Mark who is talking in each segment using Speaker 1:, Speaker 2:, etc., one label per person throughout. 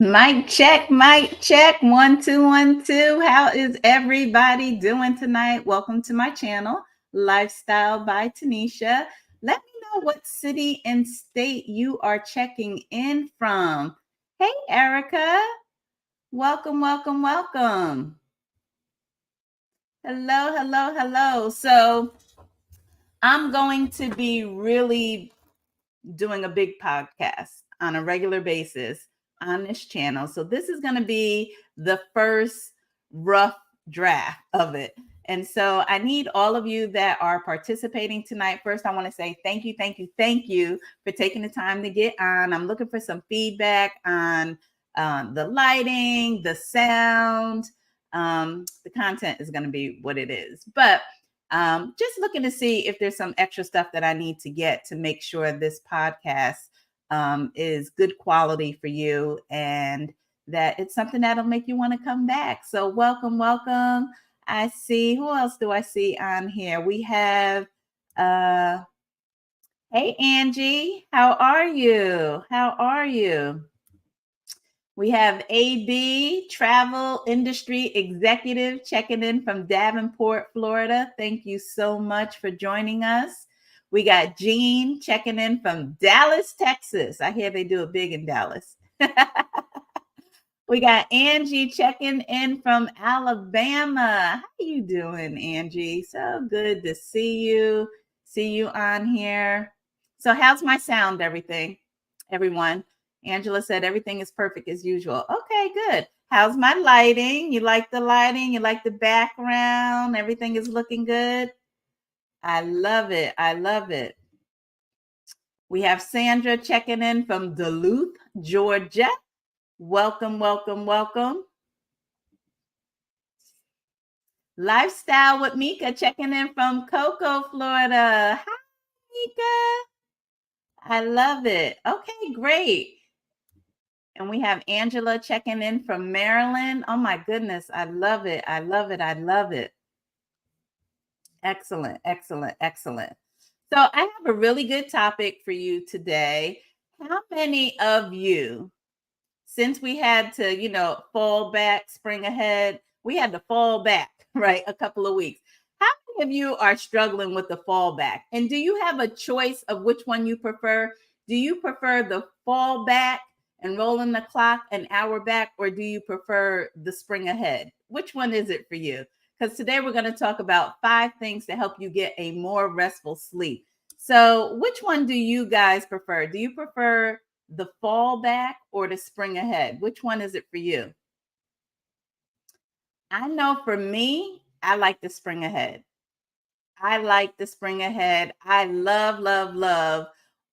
Speaker 1: Mic check, mic check. 1, 2, 1, 2. How is everybody doing tonight? Welcome to my channel, Lifestyle by Tanisha. Let me know what city and state you are checking in from. Hey, Erica. Welcome, welcome, welcome. Hello, hello, hello. So I'm going to be really doing a big podcast on a regular basis on this channel. So this is going to be the first rough draft of it. And so I need all of you that are participating tonight. First, I want to say thank you, thank you, thank you for taking the time to get on. I'm looking for some feedback on the lighting, the sound. The content is going to be what it is. But just looking to see if there's some extra stuff that I need to get to make sure this podcast is good quality for you and that it's something that'll make you want to come back. So welcome, welcome. I see, who else do I see on here? We have, hey, Angie, how are you? How are you? We have AB, Travel Industry Executive, checking in from Davenport, Florida. Thank you so much for joining us. We got Jean checking in from Dallas, Texas. I hear they do it big in Dallas. We got Angie checking in from Alabama. How you doing, Angie? So good to see you. See you on here. So how's my sound, everyone? Angela said everything is perfect as usual. Okay, good. How's my lighting? You like the lighting? You like the background? Everything is looking good? I love it. I love it. We have Sandra checking in from Duluth, Georgia. Welcome, welcome, welcome. Lifestyle with Mika checking in from Cocoa, Florida. Hi, Mika. I love it. Okay, great. And we have Angela checking in from Maryland. Oh my goodness. I love it. I love it. I love it. Excellent, excellent, excellent. So I have a really good topic for you today. How many of you, since we had to, fall back, spring ahead, we had to fall back, right? A couple of weeks. How many of you are struggling with the fallback? And do you have a choice of which one you prefer? Do you prefer the fall back and rolling the clock an hour back, or do you prefer the spring ahead? Which one is it for you? Because today we're going to talk about 5 things to help you get a more restful sleep. So which one do you guys prefer? Do you prefer the fall back or the spring ahead? Which one is it for you? I know for me, I like the spring ahead. I like the spring ahead. I love, love, love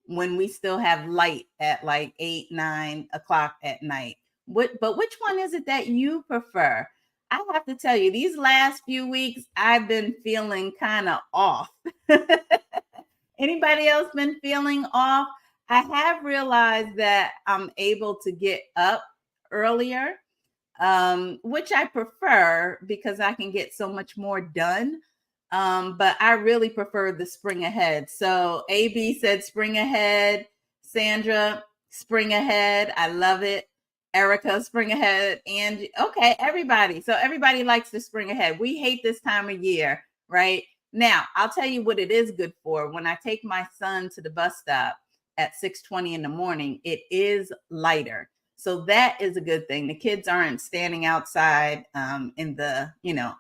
Speaker 1: when we still have light at like 8, 9 o'clock at night. But which one is it that you prefer? I have to tell you, these last few weeks, I've been feeling kind of off. Anybody else been feeling off? I have realized that I'm able to get up earlier, which I prefer because I can get so much more done. But I really prefer the spring ahead. So AB said spring ahead. Sandra, spring ahead. I love it. Erica, spring ahead. And okay, everybody. So everybody likes the spring ahead. We hate this time of year, right? Now, I'll tell you what it is good for. When I take my son to the bus stop at 6:20 in the morning, it is lighter. So that is a good thing. The kids aren't standing outside in the,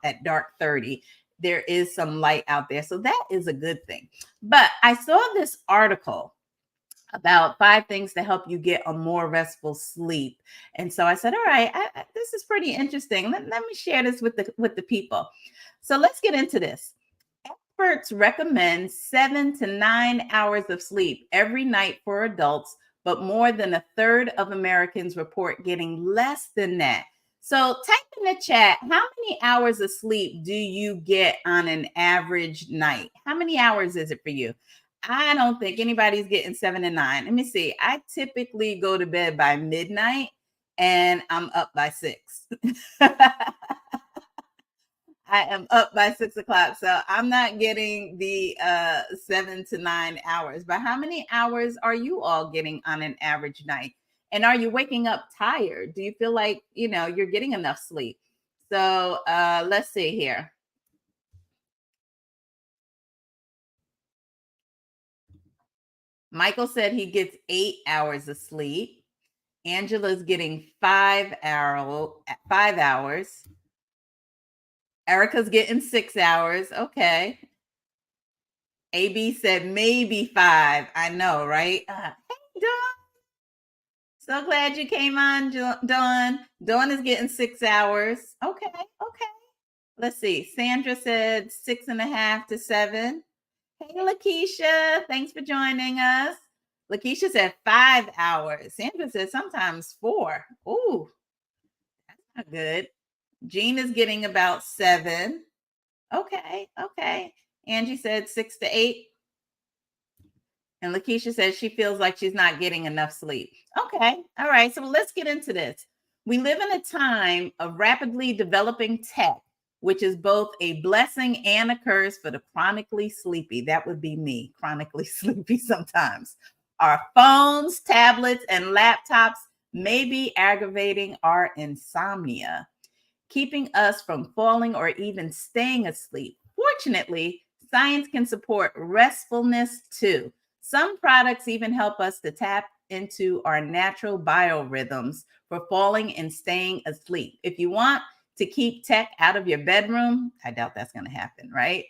Speaker 1: at dark 30. There is some light out there. So that is a good thing. But I saw this article about 5 things to help you get a more restful sleep. And so I said, all right, this is pretty interesting. Let me share this with the people. So let's get into this. Experts recommend 7 to 9 hours of sleep every night for adults, but more than a third of Americans report getting less than that. So type in the chat, how many hours of sleep do you get on an average night? How many hours is it for you? I don't think anybody's getting 7 to 9. Let me see. I typically go to bed by midnight and I'm up by 6. I am up by 6 o'clock. So I'm not getting the 7 to 9 hours. But how many hours are you all getting on an average night? And are you waking up tired? Do you feel like, you're getting enough sleep? So let's see here. Michael said he gets 8 hours of sleep. Angela's getting 5 hours. Erica's getting 6 hours. Okay. AB said maybe 5. I know, right? Hey, Dawn. So glad you came on, Dawn. Dawn is getting 6 hours. Okay. Let's see. Sandra said 6.5 to 7. Hey, Lakeisha. Thanks for joining us. Lakeisha said 5 hours. Sandra said sometimes 4. Ooh, that's not good. Jean is getting about 7. Okay. Angie said 6 to 8. And Lakeisha says she feels like she's not getting enough sleep. Okay. All right. So let's get into this. We live in a time of rapidly developing tech, which is both a blessing and a curse for the chronically sleepy. That would be me, chronically sleepy sometimes. Our phones, tablets, and laptops may be aggravating our insomnia, keeping us from falling or even staying asleep. Fortunately, science can support restfulness too. Some products even help us to tap into our natural biorhythms for falling and staying asleep. If you want to keep tech out of your bedroom, I doubt that's going to happen, right?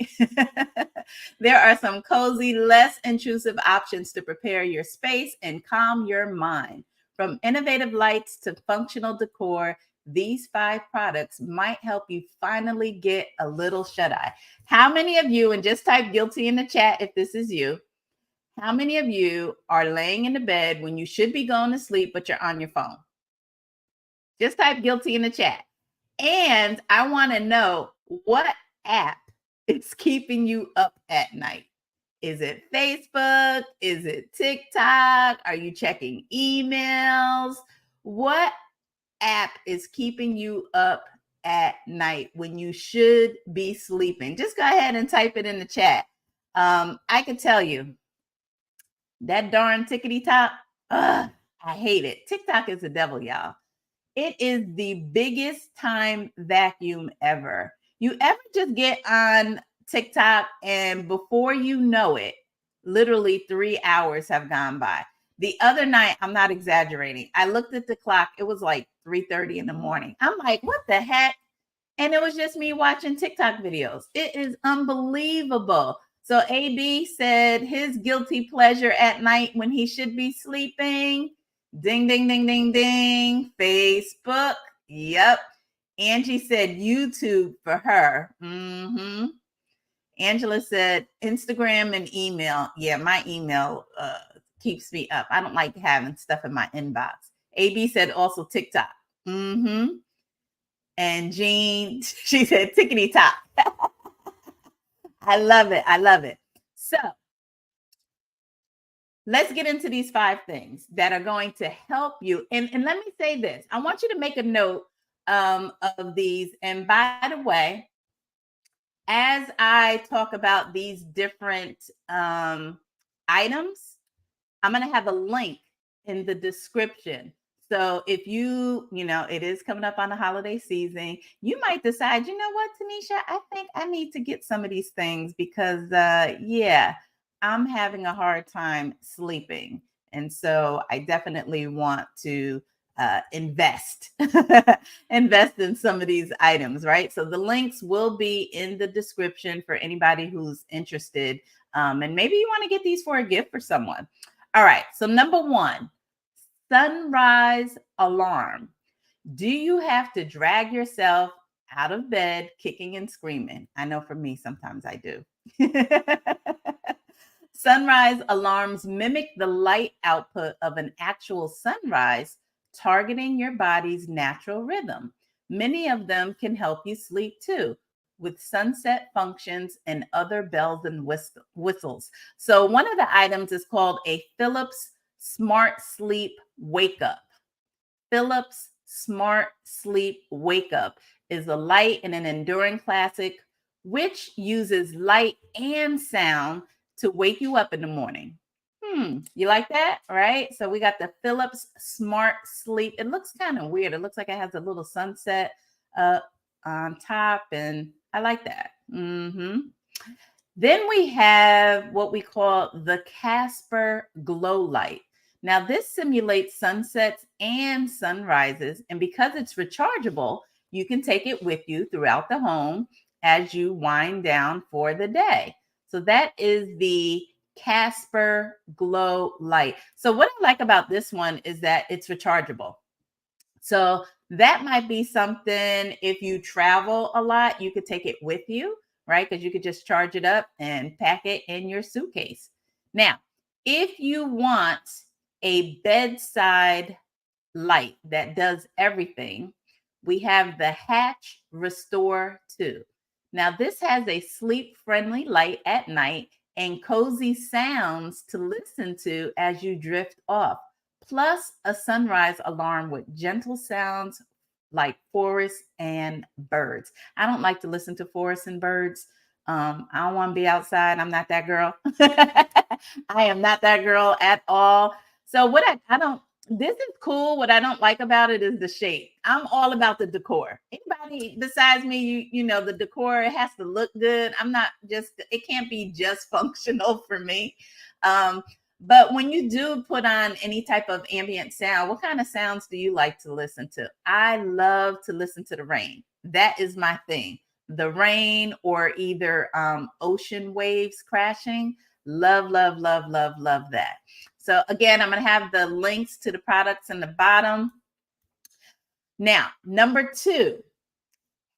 Speaker 1: There are some cozy, less intrusive options to prepare your space and calm your mind. From innovative lights to functional decor, these 5 products might help you finally get a little shut-eye. How many of you, and just type guilty in the chat if this is you, how many of you are laying in the bed when you should be going to sleep, but you're on your phone? Just type guilty in the chat. And I want to know, what app is keeping you up at night? Is it Facebook? Is it TikTok? Are you checking emails? What app is keeping you up at night when you should be sleeping? Just go ahead and type it in the chat. I can tell you that darn tickety top. I hate it. TikTok is the devil, y'all. It is the biggest time vacuum ever. You ever just get on TikTok and before you know it, literally 3 hours have gone by. The other night, I'm not exaggerating, I looked at the clock. It was like 3:30 in the morning. I'm like, what the heck? And it was just me watching TikTok videos. It is unbelievable. So AB said his guilty pleasure at night when he should be sleeping. Ding, ding, ding, ding, ding. Facebook. Yep. Angie said YouTube for her. Angela said Instagram and email. Yeah, my email keeps me up. I don't like having stuff in my inbox. AB said also TikTok. And Jean, she said tickety top. I love it. I love it. So let's get into these 5 things that are going to help you. And let me say this. I want you to make a note of these. And by the way, as I talk about these different items, I'm going to have a link in the description. So if it is coming up on the holiday season, you might decide, you know what, Tanisha, I think I need to get some of these things because, I'm having a hard time sleeping. And so I definitely want to invest invest in some of these items, right? So the links will be in the description for anybody who's interested. And maybe you want to get these for a gift for someone. All right. So number 1, sunrise alarm. Do you have to drag yourself out of bed kicking and screaming? I know for me, sometimes I do. Sunrise alarms mimic the light output of an actual sunrise, targeting your body's natural rhythm. Many of them can help you sleep too, with sunset functions and other bells and whistles. So, one of the items is called a Philips Smart Sleep Wake Up. Philips Smart Sleep Wake Up is a light and an enduring classic, which uses light and sound to wake you up in the morning. You like that? Right? So we got the Philips Smart Sleep. It looks kind of weird. It looks like it has a little sunset on top, and I like that. Then we have what we call the Casper Glow Light. Now, this simulates sunsets and sunrises, and because it's rechargeable, you can take it with you throughout the home as you wind down for the day. So that is the Casper Glow Light. So what I like about this one is that it's rechargeable. So that might be something, if you travel a lot, you could take it with you, right? Because you could just charge it up and pack it in your suitcase. Now, if you want a bedside light that does everything, we have the Hatch Restore 2. Now, this has a sleep-friendly light at night and cozy sounds to listen to as you drift off, plus a sunrise alarm with gentle sounds like forests and birds. I don't like to listen to forests and birds. I don't want to be outside. I'm not that girl. I am not that girl at all. So what I don't, this is cool. What I don't like about it is the shape. I'm all about the decor. Anybody besides me, you know, the decor, it has to look good. I'm not just, it can't be just functional for me. But when you do put on any type of ambient sound, what kind of sounds do you like to listen to? I love to listen to the rain. That is my thing. The rain or either ocean waves crashing. Love, love, love, love, love that. So again, I'm going to have the links to the products in the bottom. Now, number 2,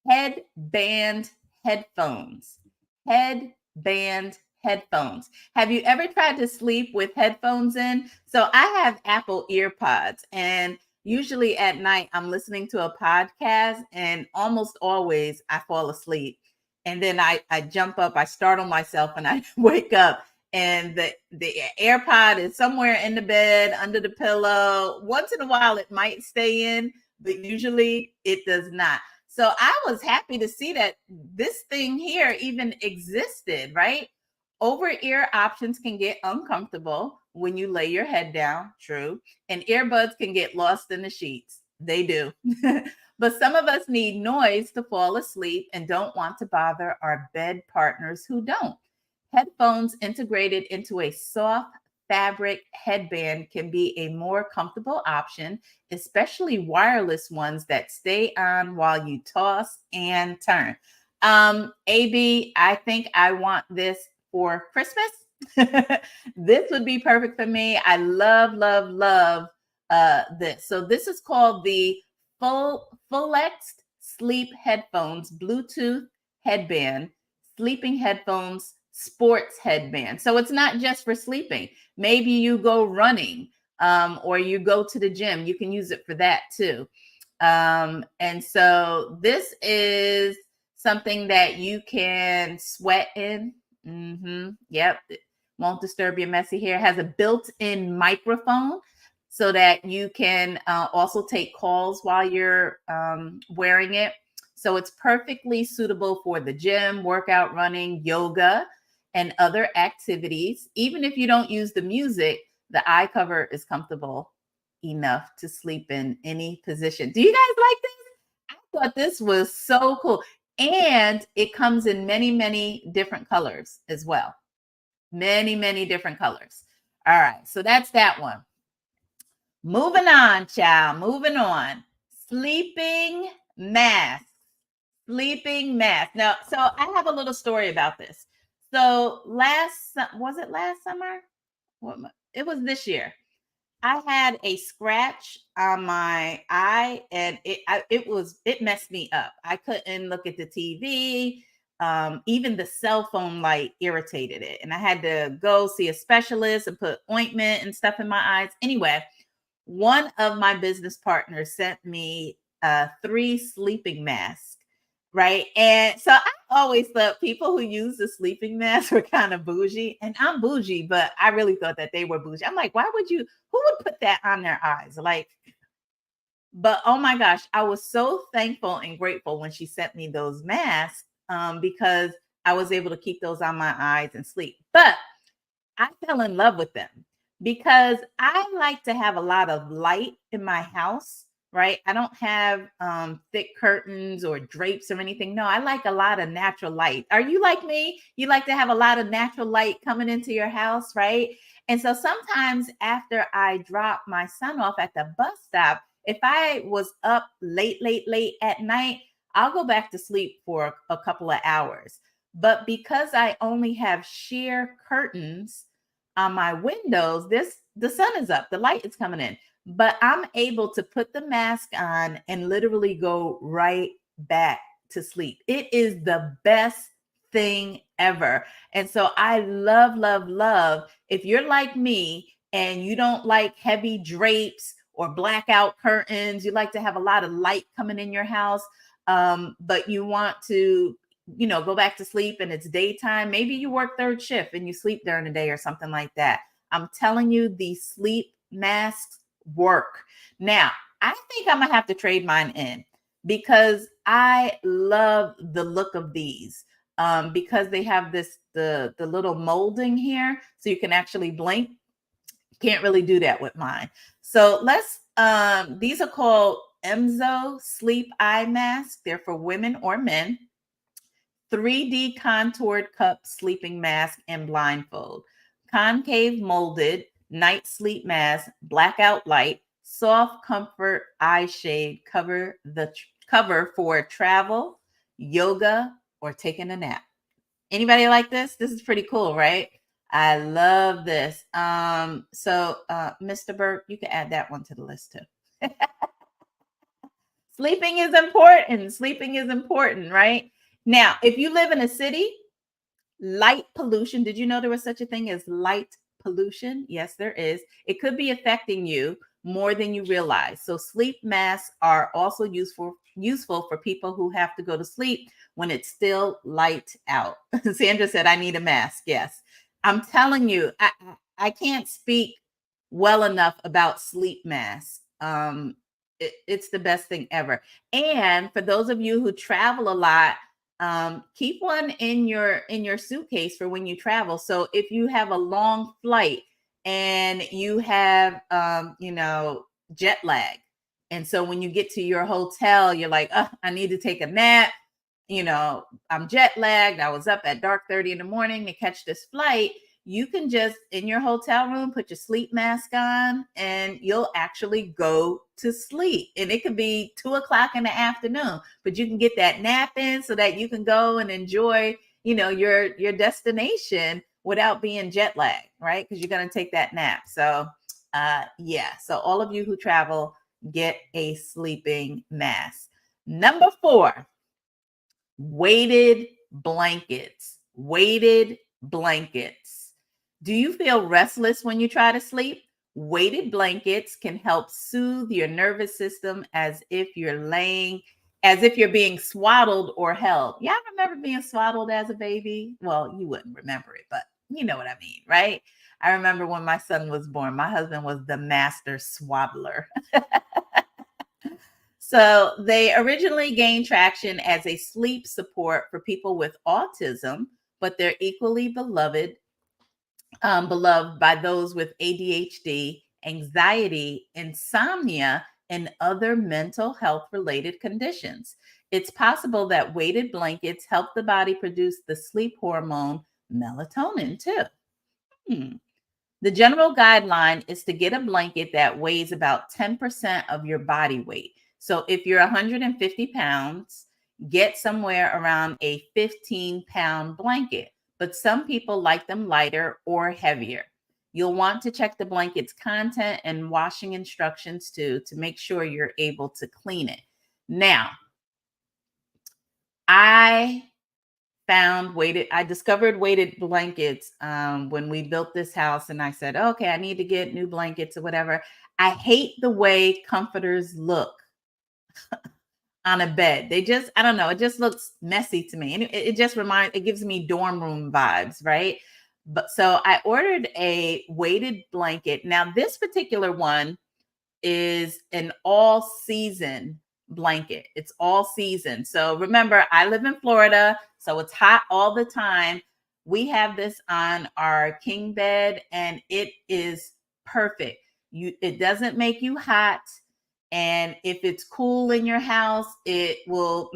Speaker 1: headband headphones. Headband headphones. Have you ever tried to sleep with headphones in? So I have Apple EarPods, and usually at night I'm listening to a podcast, and almost always I fall asleep. And then I jump up, I startle myself, and I wake up. And the AirPod is somewhere in the bed, under the pillow. Once in a while, it might stay in, but usually it does not. So I was happy to see that this thing here even existed, right? Over-ear options can get uncomfortable when you lay your head down, true. And earbuds can get lost in the sheets. They do. But some of us need noise to fall asleep and don't want to bother our bed partners who don't. Headphones integrated into a soft fabric headband can be a more comfortable option, especially wireless ones that stay on while you toss and turn. AB, I think I want this for Christmas. This would be perfect for me. I love, love, love this. So this is called the Full-X Sleep Headphones Bluetooth Headband. Sleeping headphones sports headband. So it's not just for sleeping. Maybe you go running, or you go to the gym. You can use it for that too. And so this is something that you can sweat in. Yep. It won't disturb your messy hair. It has a built-in microphone so that you can also take calls while you're wearing it. So it's perfectly suitable for the gym, workout, running, yoga, and other activities. Even if you don't use the music, the eye cover is comfortable enough to sleep in any position. Do you guys like this? I thought this was so cool. And it comes in many, many different colors as well. Many, many different colors. All right. So that's that one. Moving on, child. Moving on. Sleeping mask. Sleeping mask. Now, so I have a little story about this. So was it last summer? It was this year. I had a scratch on my eye, and it messed me up. I couldn't look at the TV. Even the cell phone light irritated it, and I had to go see a specialist and put ointment and stuff in my eyes. Anyway, one of my business partners sent me 3 sleeping masks, right? And so I always thought people who use the sleeping mask were kind of bougie, and I'm bougie, but I really thought that they were bougie. I'm like, who would put that on their eyes? Like, but oh my gosh, I was so thankful and grateful when she sent me those masks, because I was able to keep those on my eyes and sleep. But I fell in love with them because I like to have a lot of light in my house, right? I don't have thick curtains or drapes or anything. No, I like a lot of natural light. Are you like me? You like to have a lot of natural light coming into your house, right? And so sometimes after I drop my son off at the bus stop, if I was up late, late, late at night, I'll go back to sleep for a couple of hours. But because I only have sheer curtains on my windows, the sun is up, the light is coming in, but I'm able to put the mask on and literally go right back to sleep. It is the best thing ever. And so I love, love, love. If you're like me and you don't like heavy drapes or blackout curtains, you like to have a lot of light coming in your house, but you want to go back to sleep and it's daytime. Maybe you work third shift and you sleep during the day or something like that. I'm telling you, these sleep masks work. Now, I think I'm gonna have to trade mine in because I love the look of these. Because they have the little molding here, so you can actually blink. Can't really do that with mine. So these are called Emzo Sleep Eye Mask. They're for women or men. 3D contoured cup sleeping mask and blindfold. Concave molded night sleep mask, blackout light, soft comfort eye shade cover for travel, yoga, or taking a nap. Anybody like this? This is pretty cool, right? I love this. Mr. Burke, you can add that one to the list too. Sleeping is important. Sleeping is important, right? Now, if you live in a city, light pollution, did you know there was such a thing as light pollution? Yes, there is. It could be affecting you more than you realize. So sleep masks are also useful for people who have to go to sleep when it's still light out. Sandra said, I need a mask. Yes. I'm telling you, I can't speak well enough about sleep masks. It's the best thing ever. And for those of you who travel a lot, keep one in your suitcase for when you travel. So if you have a long flight and you have jet lag, and so when you get to your hotel, you're like, oh, I need to take a nap. I'm jet lagged. I was up at dark 30 in the morning to catch this flight. You can just in your hotel room put your sleep mask on and you'll actually go to sleep. And it could be 2:00 in the afternoon, but you can get that nap in so that you can go and enjoy, your destination without being jet lagged, right? Because you're going to take that nap. So so all of you who travel, get a sleeping mask. Number 4, weighted blankets. Weighted blankets. Do you feel restless when you try to sleep? Weighted blankets can help soothe your nervous system as if you're being swaddled or held. Yeah, I remember being swaddled as a baby. Well, you wouldn't remember it, but you know what I mean, right? I remember when my son was born, my husband was the master swaddler. So they originally gained traction as a sleep support for people with autism, but they're equally beloved by those with ADHD, anxiety, insomnia, and other mental health related conditions. It's possible that weighted blankets help the body produce the sleep hormone melatonin too. Hmm. The general guideline is to get a blanket that weighs about 10% of your body weight. So if you're 150 pounds, get somewhere around a 15-pound blanket. But some people like them lighter or heavier. You'll want to check the blanket's content and washing instructions too to make sure you're able to clean it. Now, I I discovered weighted blankets when we built this house, and I said, okay, I need to get new blankets or whatever. I hate the way comforters look on a bed. I don't know, it just looks messy to me. And it gives me dorm room vibes, right? But so I ordered a weighted blanket. Now, this particular one is an all season blanket. It's all season. So remember, I live in Florida, so it's hot all the time. We have this on our king bed and it is perfect. It doesn't make you hot. And if it's cool in your house, it'll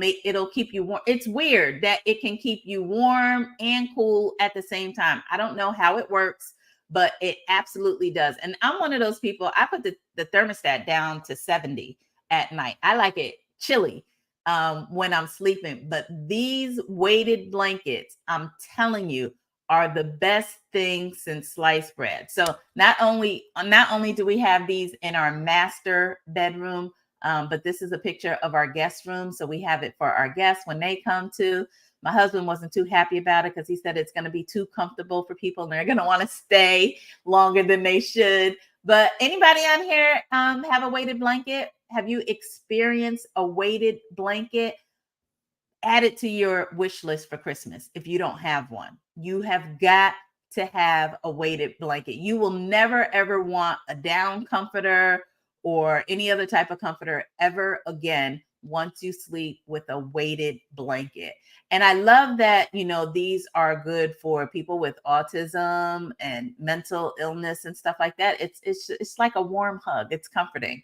Speaker 1: keep you warm. It's weird that it can keep you warm and cool at the same time. I don't know how it works, but it absolutely does. And I'm one of those people, I put the thermostat down to 70 at night. I like it chilly when I'm sleeping. But these weighted blankets, I'm telling you, are the best thing since sliced bread. So not only do we have these in our master bedroom, but this is a picture of our guest room. So we have it for our guests when they come to. My husband wasn't too happy about it because he said it's going to be too comfortable for people and they're going to want to stay longer than they should. But anybody on here have a weighted blanket? Have you experienced a weighted blanket? Add it to your wish list for Christmas if you don't have one. You have got to have a weighted blanket. You will never, ever want a down comforter or any other type of comforter ever again once you sleep with a weighted blanket. And I love that, these are good for people with autism and mental illness and stuff like that. It's like a warm hug. It's comforting.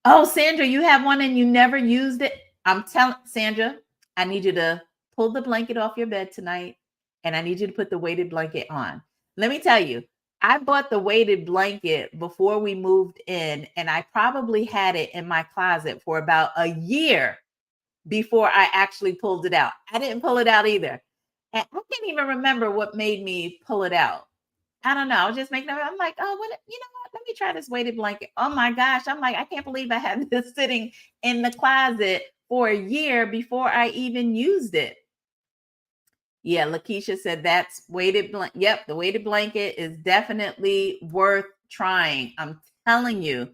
Speaker 1: Oh, Sandra, you have one and you never used it. I'm telling Sandra, I need you to pull the blanket off your bed tonight and I need you to put the weighted blanket on. Let me tell you, I bought the weighted blanket before we moved in and I probably had it in my closet for about a year before I actually pulled it out. I didn't pull it out either. And I can't even remember what made me pull it out. I don't know. I was just making I'm like, oh, what? Let me try this weighted blanket. Oh my gosh. I'm like, I can't believe I had this sitting in the closet for a year before I even used it. Yeah, Lakeisha said that's weighted blanket. Yep, the weighted blanket is definitely worth trying. I'm telling you,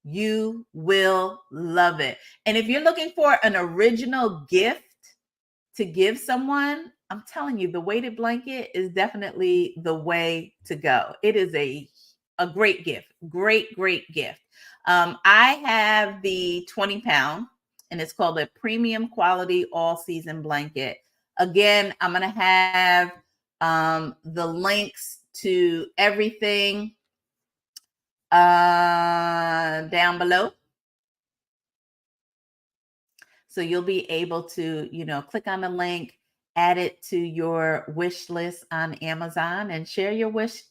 Speaker 1: you will love it. And if you're looking for an original gift to give someone, I'm telling you, the weighted blanket is definitely the way to go. It is a great gift. Great gift. I have the 20-pound and it's called a premium quality all season blanket. Again, I'm going to have the links to everything down below. So you'll be able to, click on the link, add it to your wish list on Amazon and share your wish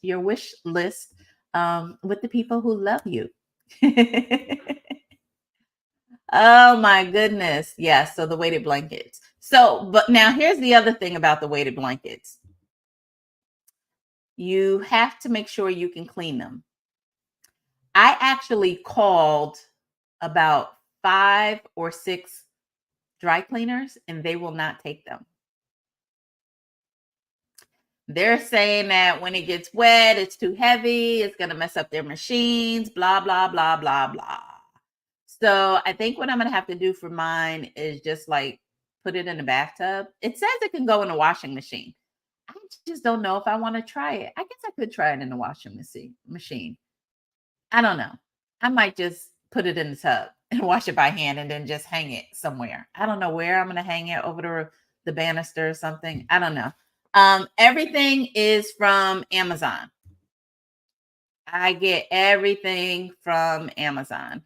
Speaker 1: list with the people who love you. Oh my goodness. Yes. So the weighted blankets. So, but now here's the other thing about the weighted blankets. You have to make sure you can clean them. I actually called about 5 or 6 dry cleaners and they will not take them. They're saying that when it gets wet, it's too heavy, it's going to mess up their machines, blah, blah, blah, blah, blah. So I think what I'm going to have to do for mine is just like put it in the bathtub. It says it can go in the washing machine. I just don't know if I want to try it. I guess I could try it in the washing machine. I don't know. I might just put it in the tub and wash it by hand and then just hang it somewhere. I don't know where I'm going to hang it, over the banister or something. I don't know. Everything is from Amazon. I get everything from Amazon.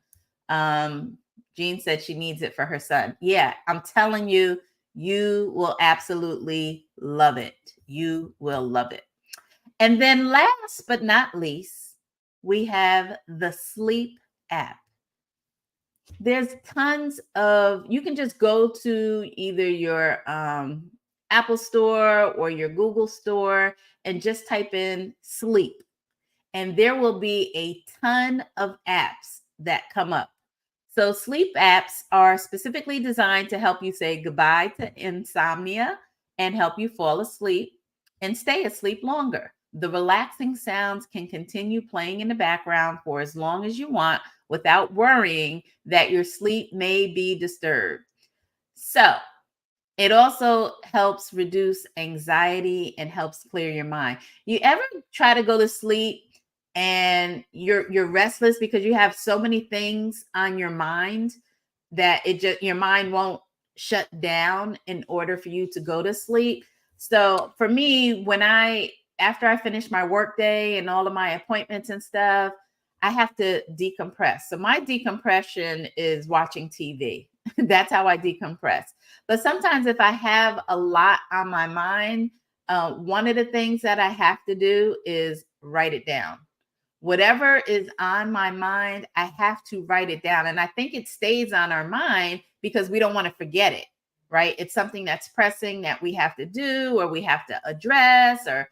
Speaker 1: Jean said she needs it for her son. Yeah, I'm telling you, you will absolutely love it. You will love it. And then last but not least, we have the sleep app. There's tons of, you can just go to either your Apple store or your Google store and just type in sleep. And there will be a ton of apps that come up. So sleep apps are specifically designed to help you say goodbye to insomnia and help you fall asleep and stay asleep longer. The relaxing sounds can continue playing in the background for as long as you want without worrying that your sleep may be disturbed. So it also helps reduce anxiety and helps clear your mind. You ever try to go to sleep and you're restless because you have so many things on your mind that it just, your mind won't shut down in order for you to go to sleep? So for me, after I finish my work day and all of my appointments and stuff, I have to decompress. So my decompression is watching TV. That's how I decompress. But sometimes if I have a lot on my mind, one of the things that I have to do is write it down. Whatever is on my mind, I have to write it down. And I think it stays on our mind because we don't want to forget it, right? It's something that's pressing that we have to do or we have to address or,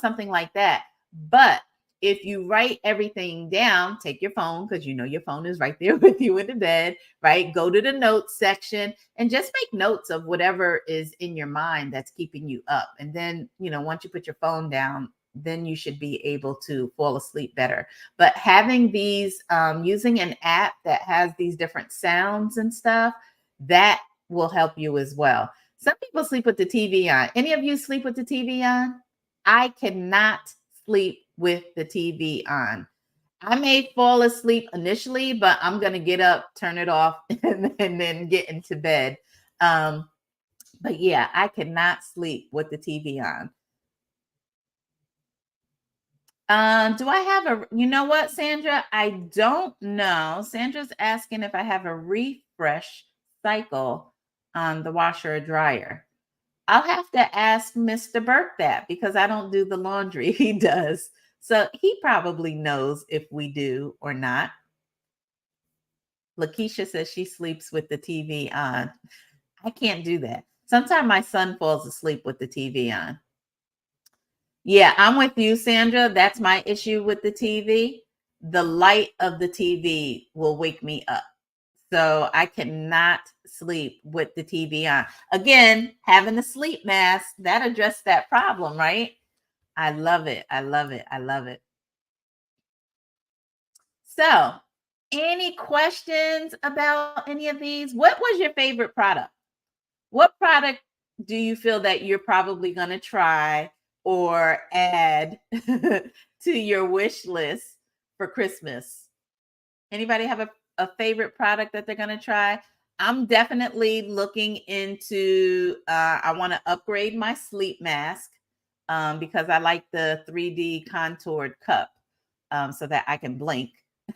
Speaker 1: something like that. But if you write everything down, take your phone, because your phone is right there with you in the bed, right? Go to the notes section and just make notes of whatever is in your mind that's keeping you up. And then, once you put your phone down, then you should be able to fall asleep better. But having these, using an app that has these different sounds and stuff, that will help you as well. Some people sleep with the TV on. Any of you sleep with the TV on? I cannot sleep with the TV on. I may fall asleep initially, but I'm going to get up, turn it off, and then get into bed. But yeah, I cannot sleep with the TV on. Do I have you know what, Sandra? I don't know. Sandra's asking if I have a refresh cycle on the washer or dryer. I'll have to ask Mr. Burke that because I don't do the laundry. He does. So he probably knows if we do or not. Lakeisha says she sleeps with the TV on. I can't do that. Sometimes my son falls asleep with the TV on. Yeah, I'm with you, Sandra. That's my issue with the TV. The light of the TV will wake me up. So I cannot sleep with the TV on. Again, having a sleep mask, that addressed that problem, right? I love it. I love it. I love it. So, any questions about any of these? What was your favorite product? What product do you feel that you're probably going to try or add to your wish list for Christmas? Anybody have a favorite product that they're going to try? I'm definitely looking into, I want to upgrade my sleep mask because I like the 3D contoured cup so that I can blink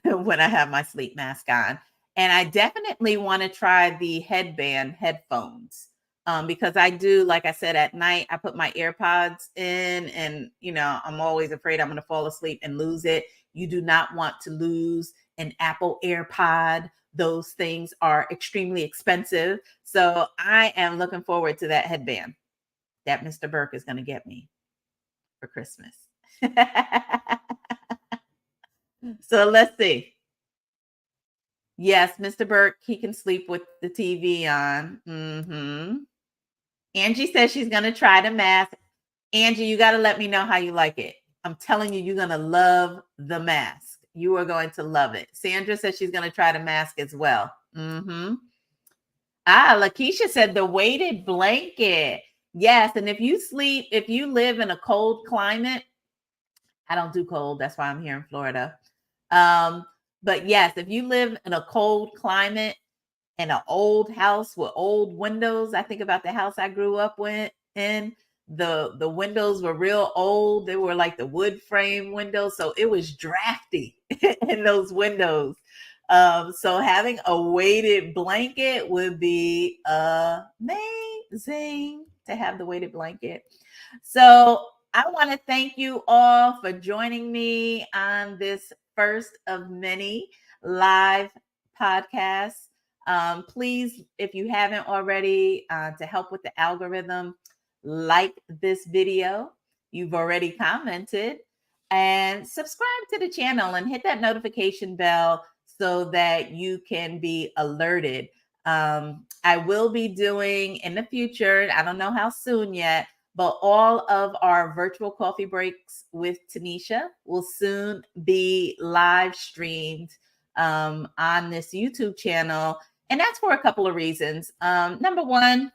Speaker 1: when I have my sleep mask on. And I definitely want to try the headband headphones because I do, like I said, at night, I put my AirPods in and, I'm always afraid I'm going to fall asleep and lose it. You do not want to lose an Apple AirPod. Those things are extremely expensive. So I am looking forward to that headband that Mr. Burke is going to get me for Christmas. So let's see. Yes, Mr. Burke, he can sleep with the TV on. Angie says she's going to try the mask. Angie, you got to let me know how you like it. I'm telling you, you're going to love the mask. You are going to love it. Sandra says she's going to try the mask as well. Mm-hmm. Lakeisha said the weighted blanket. Yes. And if you live in a cold climate, I don't do cold. That's why I'm here in Florida. But yes, if you live in a cold climate, in an old house with old windows. I think about the house I grew up in. The windows were real old. They were like the wood frame windows, so it was drafty in those windows. So having a weighted blanket would be amazing to have the weighted blanket. So I want to thank you all for joining me on this first of many live podcasts. Please, if you haven't already, to help with the algorithm, like this video. You've already commented, and subscribe to the channel and hit that notification bell so that you can be alerted. I will be doing in the future, I don't know how soon yet, but all of our virtual coffee breaks with Tanisha will soon be live streamed on this YouTube channel. And that's for a couple of reasons. Number one,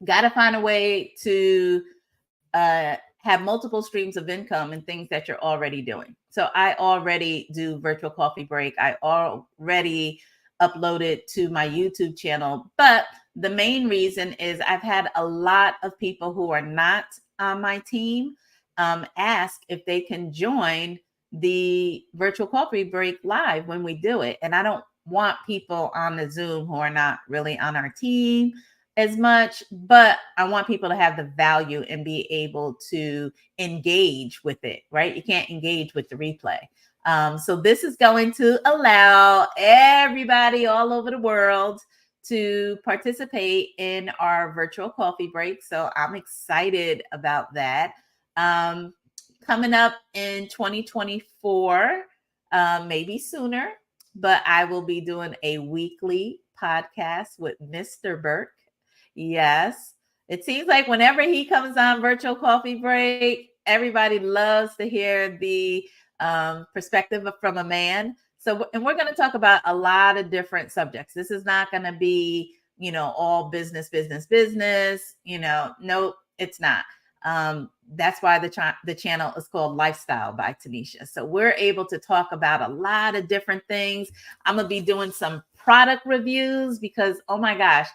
Speaker 1: got to find a way to have multiple streams of income and things that you're already doing. So I already do virtual coffee break. I already uploaded to my YouTube channel. But the main reason is I've had a lot of people who are not on my team ask if they can join the virtual coffee break live when we do it. And I don't want people on the Zoom who are not really on our team as much, but I want people to have the value and be able to engage with it, right? You can't engage with the replay. So this is going to allow everybody all over the world to participate in our virtual coffee break. So I'm excited about that. Coming up in 2024, maybe sooner, but I will be doing a weekly podcast with Mr. Burke. Yes. It seems like whenever he comes on virtual coffee break, everybody loves to hear the perspective from a man. So, and we're going to talk about a lot of different subjects. This is not going to be, all business, business, business. Nope, it's not. That's why the channel is called Lifestyle by Tanisha. So we're able to talk about a lot of different things. I'm going to be doing some product reviews because, oh my gosh,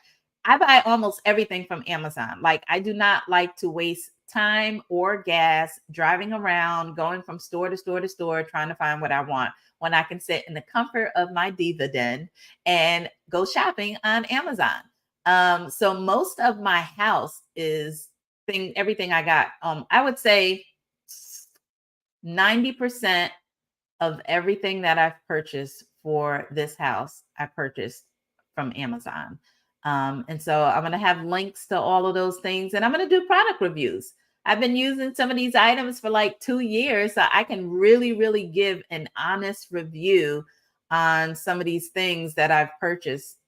Speaker 1: I buy almost everything from Amazon. Like, I do not like to waste time or gas driving around, going from store to store to store, trying to find what I want when I can sit in the comfort of my diva den and go shopping on Amazon. So most of my house is everything I got. I would say 90% of everything that I've purchased for this house, I purchased from Amazon. And so I'm going to have links to all of those things, and I'm going to do product reviews. I've been using some of these items for like 2 years, so I can really, really give an honest review on some of these things that I've purchased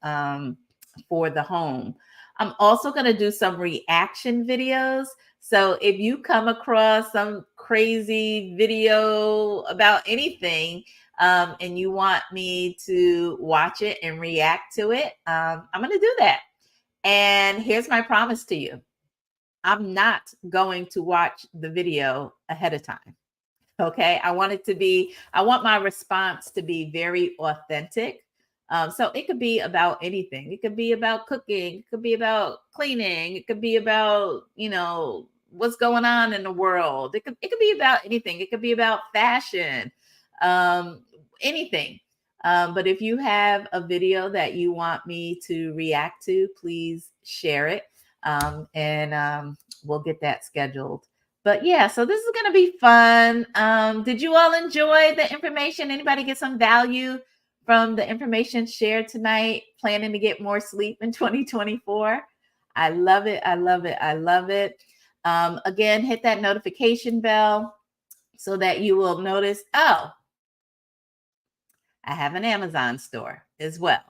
Speaker 1: for the home. I'm also going to do some reaction videos. So if you come across some crazy video about anything, and you want me to watch it and react to it, I'm going to do that. And here's my promise to you. I'm not going to watch the video ahead of time. Okay. I want my response to be very authentic. So it could be about anything. It could be about cooking. It could be about cleaning. It could be about, what's going on in the world. It could be about anything. It could be about fashion, anything. But if you have a video that you want me to react to, please share it. And we'll get that scheduled. But yeah, so this is going to be fun. Did you all enjoy the information? Anybody get some value from the information shared tonight? Planning to get more sleep in 2024? I love it. I love it. I love it. Again, hit that notification bell so that you will notice, oh, I have an Amazon store as well.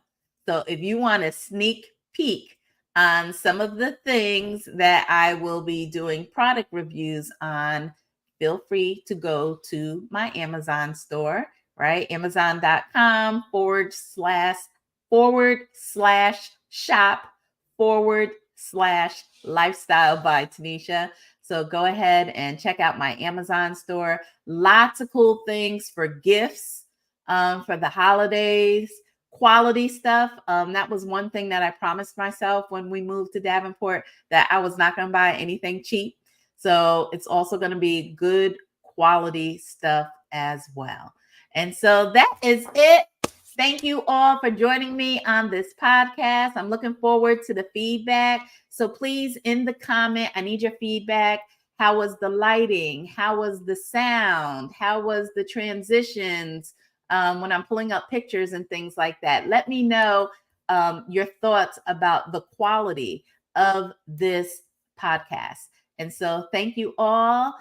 Speaker 1: So if you want a sneak peek on some of the things that I will be doing product reviews on, feel free to go to my Amazon store, right? Amazon.com/shop/lifestyle by Tanisha. So go ahead and check out my Amazon store. Lots of cool things for gifts for the holidays, quality stuff. That was one thing that I promised myself when we moved to Davenport, that I was not going to buy anything cheap. So it's also going to be good quality stuff as well. And so that is it. Thank you all for joining me on this podcast. I'm looking forward to the feedback. So please, in the comment, I need your feedback. How was the lighting? How was the sound? How was the transitions? When I'm pulling up pictures and things like that. Let me know your thoughts about the quality of this podcast. And so thank you all.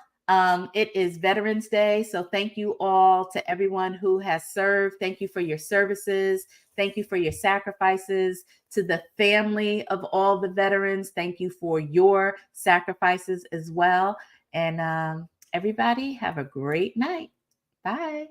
Speaker 1: It is Veterans Day. So thank you all to everyone who has served. Thank you for your services. Thank you for your sacrifices. To the family of all the veterans, thank you for your sacrifices as well. And everybody have a great night. Bye.